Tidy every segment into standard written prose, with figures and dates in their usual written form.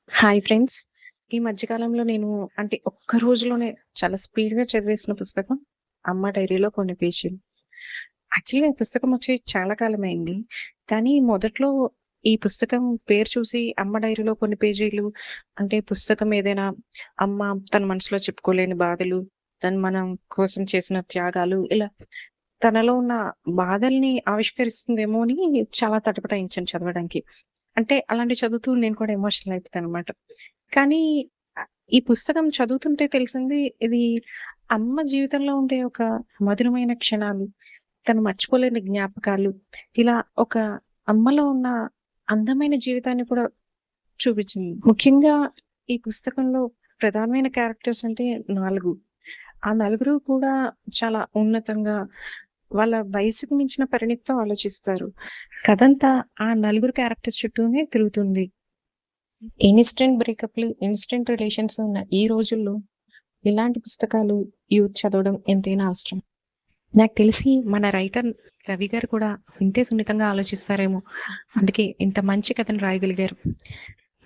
Hi friends. ఈ మధ్య కాలంలో నేను ఒక్క రోజులోనే చాలా స్పీడ్‌గా చదివేసిన పుస్తకం 'అమ్మ డైరీలో కొన్ని పేజీలు'. యాక్చువల్‌గా ఈ పుస్తకం వచ్చి చాలా కాలమైంది. కానీ మొదట్లో ఈ పుస్తకం పేరు చూసి 'అమ్మ డైరీలో కొన్ని పేజీలు' పుస్తకం ఏదైనా అమ్మ తన మనసులో చెప్పుకోలేని బాధలు, తను మనం కోసం చేసిన త్యాగాలు ఇలా తనలో ఉన్న బాధల్ని ఆవిష్కరిస్తుందేమో అని చాలా తటపటాయించాను చదవడానికి. అలాంటివి చదువుతూ నేను కూడా ఎమోషనల్ అయిపోతాననమాట. కానీ ఈ పుస్తకం చదువుతుంటే తెలిసింది ఇది అమ్మ జీవితంలో ఉండే ఒక మధురమైన క్షణాలు, తను మర్చిపోలేని జ్ఞాపకాలు, ఇలా ఒక అమ్మలో ఉన్న అందమైన జీవితాన్ని కూడా చూపించింది. ముఖ్యంగా ఈ పుస్తకంలో ప్రధానమైన క్యారెక్టర్స్ 4. ఆ నలుగురు కూడా చాలా ఉన్నతంగా వాళ్ళ వయసుకు మించిన పరిణితితో ఆలోచిస్తారు. కథంతా ఆ నలుగురు క్యారెక్టర్స్ చుట్టూనే తిరుగుతుంది. ఇన్‌స్టంట్ బ్రేకప్‌లు, ఇన్‌స్టంట్ రిలేషన్స్ ఉన్న ఈ రోజుల్లో ఇలాంటి పుస్తకాలు యూత్ చదవడం ఎంతైనా అవసరం. నాకు తెలిసి మన రైటర్ రవి గారు కూడా ఇంతే సున్నితంగా ఆలోచిస్తారేమో. అందుకే ఇంత మంచి కథను రాయగలిగారు.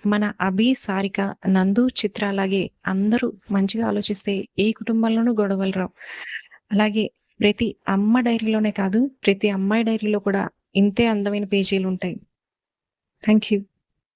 మన అభి, సారిక, నందు, చిత్ర అలాగే అందరూ మంచిగా ఆలోచిస్తే ఏ కుటుంబంలోనూ గొడవలు రావు. అలాగే ప్రతి అమ్మ డైరీలోనే కాదు, ప్రతి అమ్మాయి డైరీలో కూడా ఇంతే అందమైన పేజీలుంటాయి. Thank you.